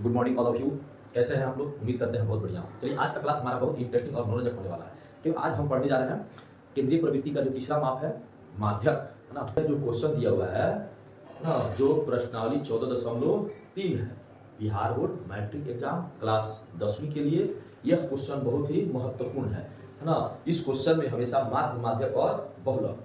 Good morning all of you. कैसे हैं आप लोग? उम्मीद करते हैं बहुत बढ़िया हो। चलिए, आज का क्लास हमारा बहुत इंटरेस्टिंग और मनोरंजक होने वाला है, क्योंकि आज हम पढ़ने जा रहे हैं केंद्रीय प्रवृत्ति का जो तीसरा माप है, माध्यक, है ना। जो क्वेश्चन दिया हुआ है ना, जो प्रश्नावली 14.3 है, Bihar board matric exam class 10वीं के लिए यह क्वेश्चन बहुत ही महत्वपूर्ण है ना। इस क्वेश्चन में हमेशा माध्य, माध्यक और बहुलक,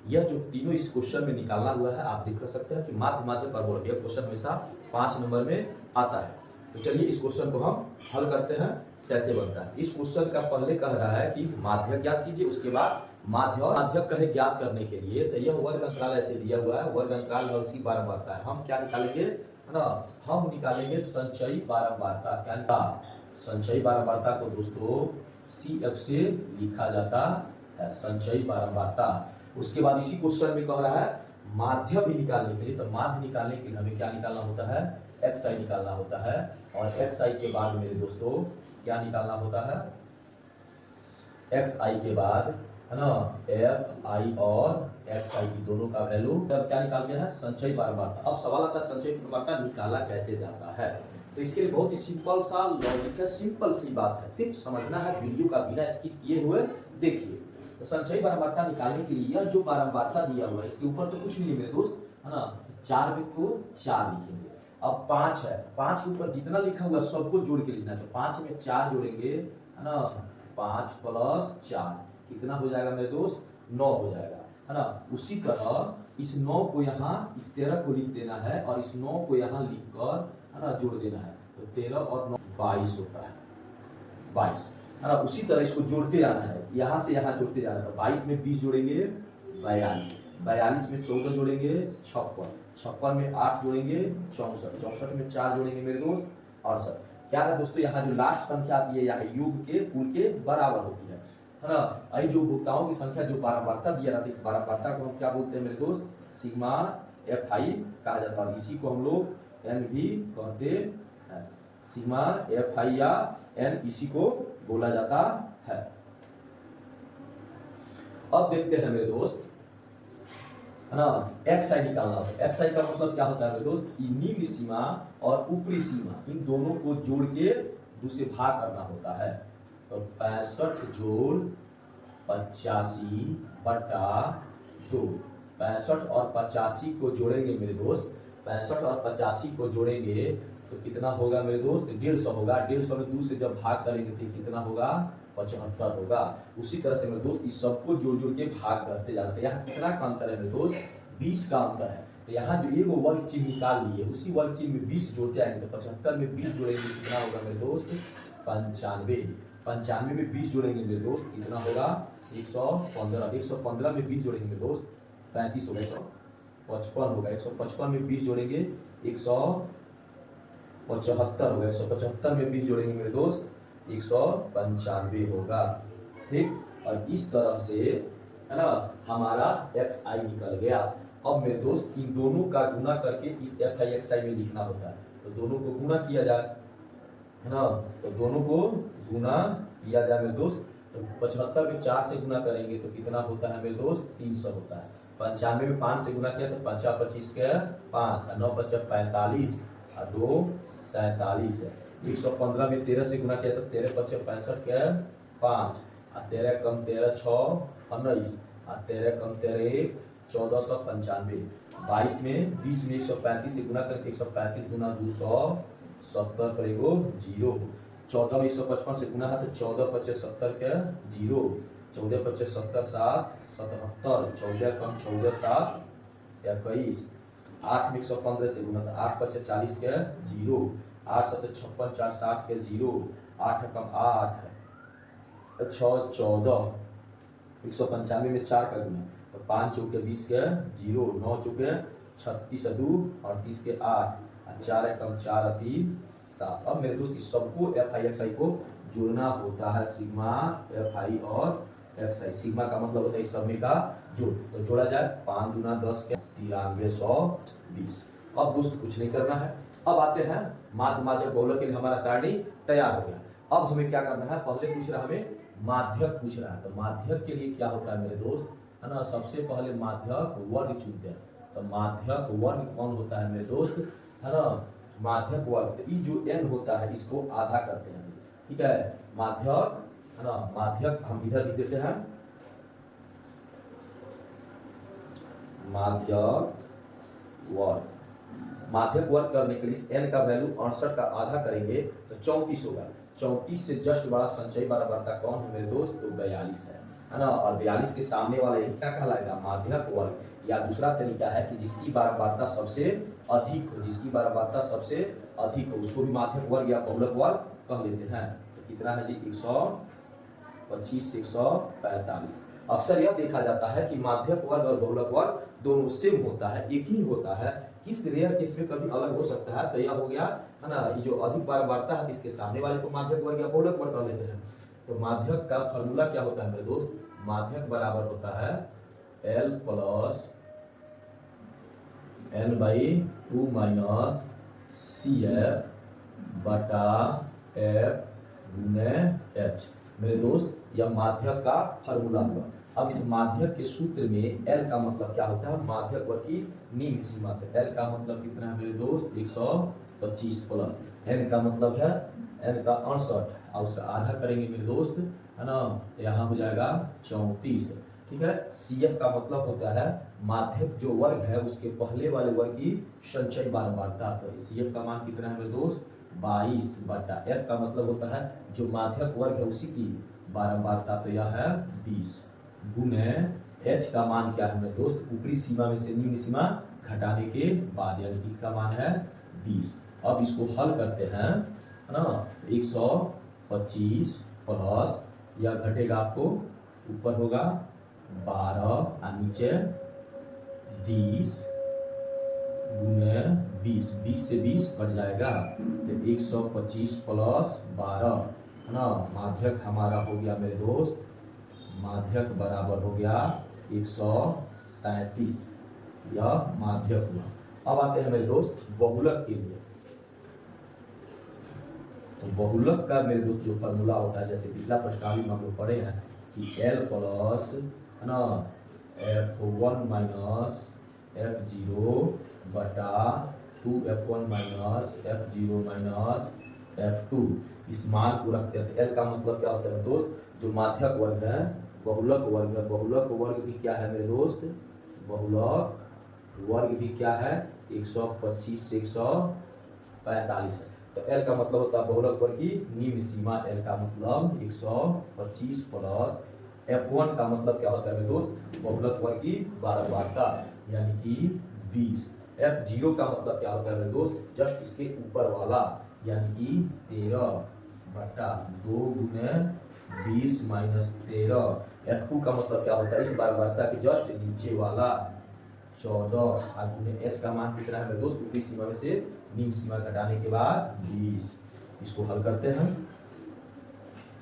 यह जो तीनों इस क्वेश्चन में निकालना हुआ है, आप देख सकते हैं कि माध्य, माध्यक और बहुलक, यह क्वेश्चन हमेशा 5 नंबर में आता है। तो चलिए इस क्वेश्चन को हम हल करते हैं, कैसे बनता है। इस क्वेश्चन का पहले कह रहा है कि माध्यक ज्ञात कीजिए, उसके बाद माध्य और माध्यक कहे ज्ञात करने के लिए, तो यह वर्ग अंतराल ऐसे दिया हुआ है, वर्ग अंतराल और उसकी बारंबारता है। हम क्या निकालेंगे, है ना, हम निकालेंगे संचयी बारंबारता। क्या निकाल, संचयी बारंबारता को दोस्तों CF से लिखा जाता है, संचयी बारंबारता। उसके बाद इसी क्वेश्चन में कह रहा है माध्य भी निकालने के लिए, तो माध्य निकालने के लिए हमें क्या निकालना होता है, XI निकालना होता है। और XI के बाद मेरे दोस्तों क्या निकालना होता है, XI के बाद, है ना, FI और XI की दोनों का वैल्यू तब क्या निकालते हैं, संचयी बारंबारता। अब सवाल आता है संचयी बारंबारता निकाला कैसे जाता है। तो इसके लिए बहुत ही सिंपल सा लॉजिक है, सिंपल सी बात है, सिर्फ समझना है, वीडियो का बिना स्किप किए हुए देखिए। तो संचयी बारंबारता निकालने के लिए यह जो बारंबारता दिया हुआ है, इसके ऊपर तो कुछ नहीं है मेरे दोस्त, है ना। 4 को 4 लिखेंगे। अब 5 है, 5 के ऊपर जितना लिखा हुआ सबको जोड़ के लिखना है। तो 5 में 4 जोड़ेंगे, है ना, 5 + 4 कितना हो जाएगा मेरे दोस्त, 9 हो जाएगा, है ना। उसी तरह इस 9 को यहाँ इस 13 को लिख देना है, और इस 9 को यहाँ लिखकर, है ना, जोड़ देना है। तो 13 और 9 22 होता है, 22, है ना। उसी तरह इसको जोड़ते जाना है, यहाँ से यहाँ जोड़ते जाना है। तो 22 में 20 जोड़ेंगे 42, 42 में 14 जोड़ेंगे 56, 56 में 8 जोड़ेंगे 64, 64 में 4 जोड़ेंगे मेरे दोस्त 68। क्या है दोस्तों, यहाँ जो लास्ट संख्या आती है, यहाँ योग के कुल के बराबर होती है ना। आई जो भुक्ताओं की संख्या जो बारंबारता दिया जाता है, इस बारंबारता को हम क्या बोलते हैं मेरे दोस्त, सिग्मा FI कहा जाता है। इसी को हम लोग N भी कहते हैं, सिग्मा FI या N इसी को बोला जाता है। अब देखते हैं मेरे दोस्त, है ना, XI निकालना होता है। XI का मतलब क्या होता है मेरे दोस्त, निम्न सीमा और ऊपरी सीमा, इन दोनों को जोड़ के दूसरे भाग करना होता है। तो 65 जोड़ 85 बटा 2, 65 और 85 को जोड़ेंगे मेरे दोस्त, 65 और 85 को जोड़ेंगे तो कितना होगा मेरे दोस्त, 150 होगा। 150 में 2 से जब भाग करेंगे तो कितना होगा, 75 होगा। उसी तरह से मेरे दोस्त इस सबको जोड़ जोड़ के भाग करते जाते हैं। यहाँ कितना का अंतर है मेरे दोस्त, 20 का अंतर है। तो यहाँ जो एक वर्ग चिन्ह निकाल लिए, उसी वर्ग चिन्ह में 20 जोड़ते आएंगे, तो 75 में 20 जोड़ेंगे कितना होगा मेरे दोस्त, 95। 95 में 20 जोड़ेंगे मेरे दोस्त कितना होगा, 115। 115 में 20 जोड़ेंगे मेरे दोस्त 35 होगा, 155 होगा। 155 में 20 जोड़ेंगे 175 होगा। 175 में 20 जोड़ेंगे मेरे दोस्त 195 होगा, ठीक। और इस तरह से, है ना, हमारा XI निकल गया। अब मेरे दोस्त इन दोनों का गुना करके इस FI XI में लिखना होता है। तो दोनों को गुना किया जाए, है ना, तो दोनों को गुना किया जाए मेरे दोस्त। तो 75 में 4 से गुना करेंगे तो कितना होता है मेरे दोस्त, 300 होता है। 95 में 5 से गुना किया तो 5 25 के 5, 9 5 45 और 2 47 है। 115 में 13 से गुना किया तो 13 5 65 के 5, और 13 कम 13 6 19, और 13 कम 13 1 1495। 22 में 20 में 135 से गुना करके 135 गुना 270 पर एगो 0। 14 में 155 से गुना है तो 14 25 70 के 0, 14 25 70 7 77, 14 कम 14 7 21। 8 में 115 से गुना तो 8 25 40 के 0, 8 7 56 4 60 के 0, 8 कम 8 6 14। 195 में 4 का गुना तो 5 चौके 20 के 0, 9 चौके 36 2 38 के 8, 4 कम 4 3 7। अब मेरे दोस्त इस सबको FI XI को जोड़ना होता है, सिग्मा FI और XI। सिग्मा का मतलब होता है इस सब में का जोड़। तो जोड़ा जाए 5 दूना 10 के 9320। अब दोस्त कुछ नहीं करना है। अब आते हैं माध्य, माध्यक, बहुलक के लिए हमारा सारणी तैयार हो गया। अब हमें क्या करना है, पहले पूछ रहा हमें माध्यक पूछ रहा है। तो माध्यक के लिए क्या होता है मेरे दोस्त, है ना, सबसे पहले माध्यक वर्ग चुनते हैं। तो माध्यक वर्ग कौन होता है मेरे दोस्त, है ना, माध्यक वर्ग, तो ये जो n होता है इसको आधा करते हैं, ठीक है, माध्यक है ना, माध्यक हम इधर लिख देते हैं, माध्यक वर्ग, माध्यक वर्ग करने के लिए इस n का वैल्यू 68 का आधा करेंगे तो 34 होगा। 34 से जस्ट बड़ा संचयी बराबरता कौन है मेरे दोस्त, तो 42 है ना, और 42 के सामने वाला यही क्या कहलाएगा, माध्यक वर्ग। या दूसरा तरीका है कि जिसकी बारंबारता सबसे अधिक हो, जिसकी बारंबारता सबसे अधिक हो उसको भी माध्यक वर्ग या बहुलक वर्ग कह लेते हैं। तो कितना है जी, 125 से 145। अक्सर यह देखा जाता है कि माध्यक वर्ग और बहुलक वर्ग दोनों सेम होता है, एक ही होता है, किस रेयर केस में कभी अलग हो सकता है। तो यह हो गया है ना, ये जो अधिक बारंबारता है इसके सामने वाले को माध्यक वर्ग या बहुलक वर्ग कह लेते हैं। तो माध्यक का फॉर्मूला क्या होता है मेरे दोस्त, माध्यक बराबर होता है L plus n/2 minus CF बटा F गुने H। मेरे दोस्त यह माध्यक का फॉर्मूला हुआ। अब इस माध्यक के सूत्र में L का मतलब क्या होता है, माध्यक वर्ग की निम्न सीमा। L का मतलब कितना है मेरे दोस्त, 125 प्लस n का मतलब है n का 68 और उसका आधा करेंगे मेरे दोस्त, है ना, यहाँ हो जाएगा 34, ठीक है। CF का मतलब होता है माध्यक जो वर्ग है उसके पहले वाले वर्ग की संचयी बारंबारता। तो CF का मान कितना है मेरे दोस्त, 22 बटा F का मतलब होता है जो माध्यक वर्ग है उसी की बारंबारता, तो यह है 20 गुने H का मान क्या है मेरे दोस्त, ऊपरी सीमा में से निम्न सीमा घटाने के बाद, यानी कि इसका मान है 20। अब इसको हल करते हैं, है ना, 125 प्लस यह घटेगा आपको, ऊपर होगा 12 और नीचे 20 गुने 20, 20 से 20 कट जाएगा तो 125 प्लस 12, है ना, माध्यक हमारा हो गया मेरे दोस्त, माध्यक बराबर हो गया 137, यह माध्यक हुआ। अब आते हैं मेरे दोस्त बहुलक के लिए। तो बहुलक का मेरे दोस्त जो फॉर्मूला होता है, जैसे पिछला प्रश्नावली में हम लोग पढ़े हैं कि L प्लस, है ना, F1 माइनस F0 बटा 2F1 minus F0 minus F2, इस मान को रखते हैं। L का मतलब क्या होता है दोस्त, जो माध्यक वर्ग है, बहुलक वर्ग है, बहुलक वर्ग भी क्या है मेरे दोस्त, बहुलक वर्ग भी क्या है 125 से 145 है। तो L का मतलब होता है बहुलक वर्ग की निम्न सीमा, L का मतलब 125 प्लस F1 का मतलब क्या होता है मेरे दोस्त, बहुलक वर्ग की बारंबारता यानी कि 20। F0 का मतलब क्या होता है मेरे दोस्त, जस्ट इसके ऊपर वाला यानी कि 13 बटा 2 गुने 20 माइनस 13। F2 का मतलब क्या होता है, इस बारंबारता के जस्ट नीचे वाला 14 और गुने H का मान कितना है मेरे दोस्त, ऊपरी सीमा में से निम्न सीमा घटाने के बाद 20। इसको हल करते हैं,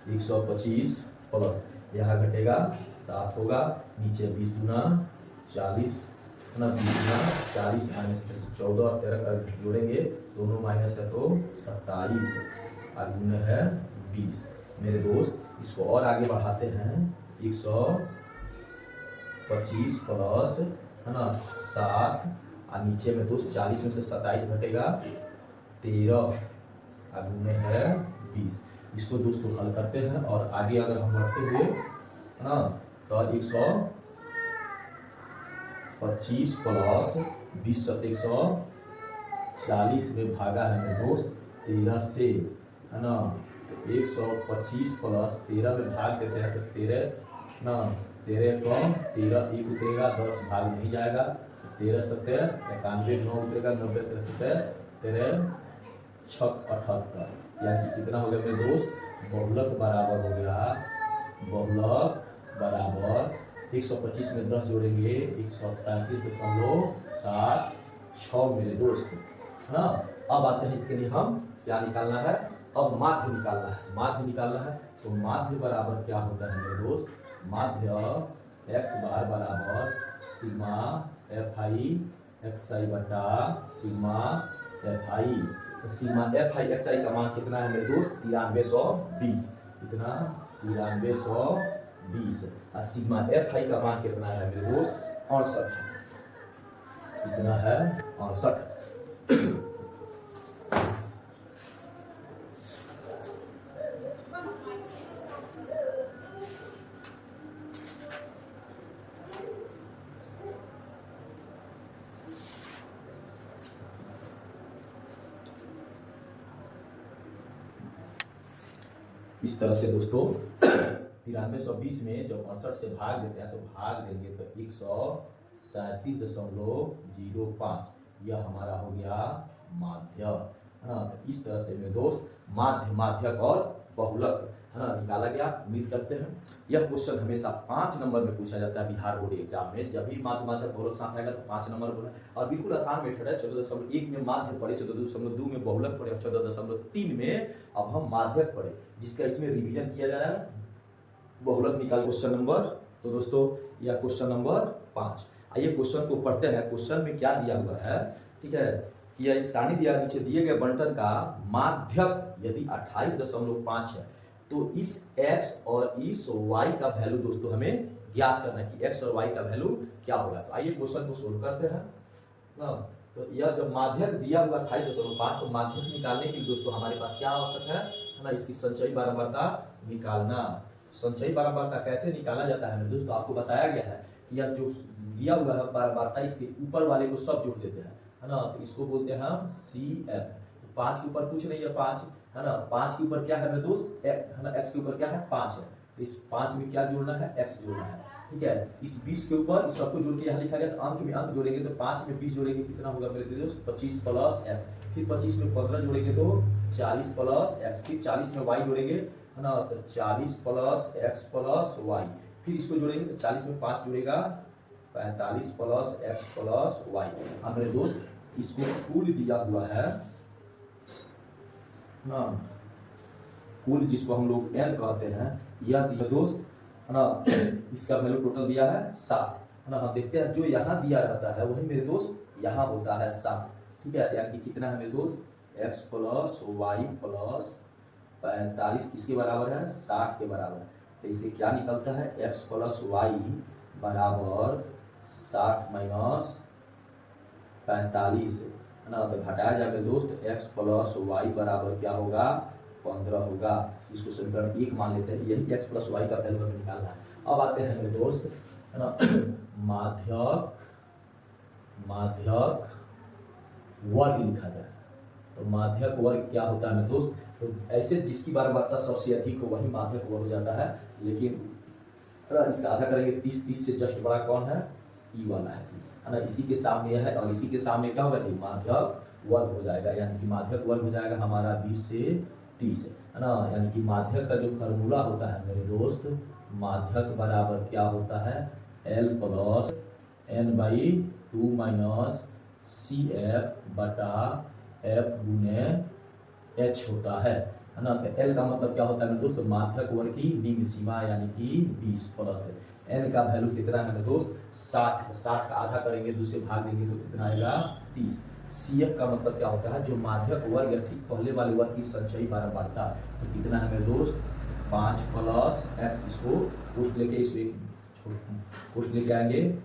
125 प्लस यहाँ घटेगा 7 होगा, नीचे 20 गुना 40, है ना, 20 गुना 40 माइनस 14 और 13 का जोड़ेंगे, दोनों माइनस है तो 27 और गुना है 20। मेरे दोस्त इसको और आगे बढ़ाते हैं, 125 प्लस, है ना, 7 और नीचे में दोस्त 40 में से 27 घटेगा 13 और गुने है 20। इसको दोस्तों हल करते हैं और आगे अगर हम बढ़ते हुए, है ना, तो 125 प्लस 20 140 में भागा है मेरे दोस्त 13 से, है ना, 125 प्लस 13 में भाग देते हैं तो 13 ना, 13 कम 13 एक उतरेगा, 10 भाग नहीं जाएगा, 13 सत्तर 91, 9 उतरेगा, 90 सत्तर 13 6 78, यानी कितना हो गया मेरे दोस्त, बहुलक बराबर हो गया, बहुलक बराबर 125 में 10 जोड़ेंगे 135.76 मेरे दोस्त, है ना। अब आते हैं इसके लिए हम क्या निकालना है, अब माध्य निकालना है, माध्य निकालना है। तो माध्य बराबर क्या होता है मेरे दोस्त, माध्य x बार बराबर सिग्मा fi xi बटा सिग्मा fi। तो सिग्मा fi xi का मान कितना है मेरे दोस्त, 9320, कितना 9320, और सिग्मा fi का मान कितना है मेरे दोस्त, 68 है, कितना है 68। इस तरह से दोस्तों 9320 में जब 68 से भाग देते हैं तो भाग देंगे तो 137.05 यह हमारा हो गया माध्य, है ना। तो इस तरह से मेरे दोस्त माध्य, माध्यक और बहुलक, है ना, निकाला गया। उम्मीद करते हैं यह क्वेश्चन हमेशा 5 नंबर में पूछा जाता है बिहार बोर्ड एग्जाम में। जब भी माध्य, माध्यक, बहुलक साथ आएगा तो 5 नंबर बोला। और बिल्कुल आसान मेथड है। 14.1 में माध्य पढ़े, 14.2 में बहुलक पढ़े, 14.3 में अब हम माध्यक पढ़े, जिसका इसमें रिवीजन किया जा रहा है। बहुलक निकाल क्वेश्चन नंबर, तो दोस्तों यह क्वेश्चन नंबर 5। आइए क्वेश्चन को पढ़ते हैं। क्वेश्चन में क्या दिया हुआ है, ठीक है, कि यह एक सारणी दिया, नीचे दिए गए बंटन का माध्यक यदि 28.5 है तो इस x और इस y का वैल्यू दोस्तों हमें ज्ञात करना है कि x और y का वैल्यू क्या होगा। तो आइए क्वेश्चन को सोल्व करते हैं ना। तो यह जब माध्यक दिया हुआ 28.5, तो माध्यक निकालने के लिए दोस्तों हमारे पास क्या आवश्यक है ना, इसकी संचयी बारंबारता निकालना। संचयी बारंबारता कैसे निकाला जाता है दोस्तों, आपको बताया गया है कि यह जो दिया हुआ है बारंबारता, इसके ऊपर वाले को सब जोड़ देते हैं, है ना। तो इसको बोलते हैं हम CF। 5 के ऊपर कुछ नहीं है, 5 है ना। 5 के ऊपर क्या है मेरे दोस्त, है ना, x के ऊपर क्या है 5 है। इस 5 में क्या जोड़ना है, x जोड़ना है, ठीक है। इस 20 के ऊपर इस सबको जोड़ के यहाँ लिखा गया, तो अंक में अंक जोड़ेंगे तो 5 में 20 जोड़ेंगे कितना होगा मेरे दोस्त, 25 प्लस x। फिर 25 में 15 जोड़ेंगे तो 40 प्लस x। फिर 40 में y जोड़ेंगे, है ना, तो 40 प्लस x प्लस y। फिर इसको जोड़ेंगे तो 40 में 5 जुड़ेगा 45 प्लस x प्लस y। अब मेरे दोस्त इसको कुल दिया हुआ है ना, कुल जिसको हम लोग n कहते हैं, यह दिया दोस्त, है ना। इसका वैल्यू टोटल दिया है 7, है ना। हम देखते हैं जो यहाँ दिया रहता है वही मेरे दोस्त यहाँ होता है 7, ठीक है। यानी कि कितना है मेरे दोस्त, x प्लस y प्लस 45 किसके बराबर है, 60 के बराबर है। तो इसे क्या निकलता है, x प्लस y बराबर 60 माइनस 45, है ना। तो घटाया जाएगा दोस्त, x प्लस y बराबर क्या होगा, 15 होगा। इसको समीकरण 1 मान लेते हैं। यही x प्लस y का वैल्यू हमें निकालना है। अब आते हैं मेरे दोस्त, है ना, माध्यक, माध्यक वर्ग लिखा जाए। तो माध्यक वर्ग क्या होता है मेरे दोस्त, तो ऐसे जिसकी बारंबारता सबसे अधिक हो वही माध्यक वर्ग हो जाता है। लेकिन इसका आधा करेंगे 30 से जस्ट बड़ा कौन है, ई वाला है ना। इसी के सामने यह है और इसी के सामने क्या होगा, माध्यक वर्ग हो जाएगा। यानी कि माध्यक वर्ग हो जाएगा हमारा 20 से 30, है ना। यानी कि माध्यक का जो फॉर्मूला होता है मेरे दोस्त, माध्यक बराबर क्या होता है, L plus n/2 minus CF बटा F गुने H होता है ना। तो L का मतलब क्या होता है मेरे दोस्त, माध्यक वर्ग की निम्न सीमा यानी कि 20 प्लस n का वैल्यू कितना है मेरे दोस्त, 60 है। 60 का आधा करेंगे, 2 से भाग देंगे तो कितना आएगा, 30। CF का मतलब क्या होता है, जो माध्यक वर्ग है ठीक पहले वाले वर्ग की संचयी बारंबारता। तो कितना है मेरे दोस्त, 5 प्लस x। इसको पोस्ट लेके इसको पोस्ट लेके आएंगे।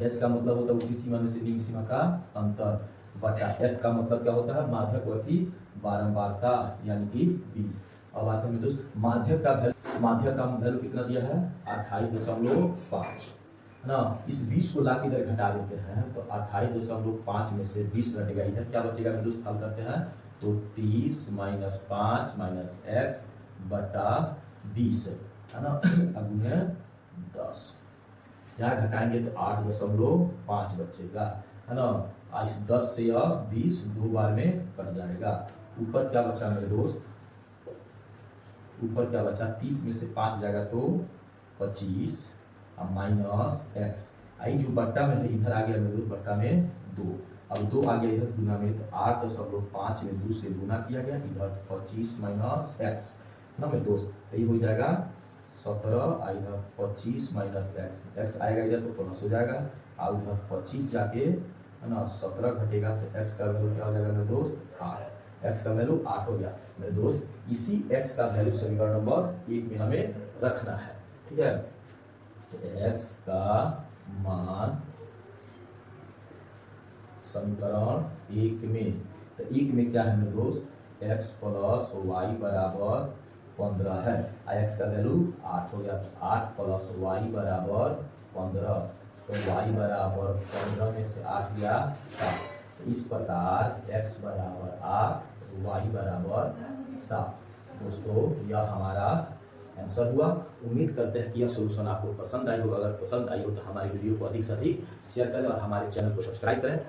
H का मतलब होता है ऊपरी सीमा में से निम्न सीमा का अंतर, बटा F का मतलब क्या होता है, माध्यक वर्ग की बारंबारता यानी कि 20। अब आते हैं दोस्त माध्यक का वैल्यू, माध्यक का वैल्यू कितना दिया है, 28.5, है ना। इस 20 को लाके इधर घटा देते हैं तो 28.5 में से 20 घटेगा, इधर क्या बचेगा दोस्त, हल करते हैं तो 30 माइनस 5 माइनस x बटा 20, है ना, गुणे 10। यहाँ घटाएंगे तो 8.5 बचेगा, है ना। इस 10 से यह 20 दो बार में कट जाएगा। ऊपर क्या बचा मेरे दोस्त, ऊपर क्या बचा, 30 में से 5 जाएगा तो 25 और माइनस x। आई जो बट्टा में है इधर आ गया मेरे दोस्त, बट्टा में 2। अब 2 आ गया इधर गुना में, तो 8.5 में 2 से गुना किया गया, इधर 25 माइनस x, ना मेरे दोस्त। यही हो जाएगा 17, इधर 25 माइनस x आएगा इधर तो प्लस हो जाएगा, और उधर 25 जाके, है ना, 17 घटेगा तो x का वैल्यू क्या हो जाएगा मेरे दोस्त, 8। x का वैल्यू 8 हो गया मेरे दोस्त। इसी x का वैल्यू समीकरण नंबर 1 में हमें रखना है, ठीक है। तो x का मान समीकरण 1 में, तो 1 में क्या है मेरे दोस्त, x प्लस y बराबर 15 है, x का वैल्यू 8 हो गया। 8 प्लस y बराबर 15, तो y बराबर 15 में से 8 गया 7। इस प्रकार x बराबर 8, y बराबर 7। दोस्तों यह हमारा आंसर हुआ। उम्मीद करते हैं कि यह सोल्यूशन आपको पसंद आई होगा। अगर पसंद आई हो तो हमारी वीडियो को अधिक से अधिक शेयर करें और हमारे चैनल को सब्सक्राइब करें।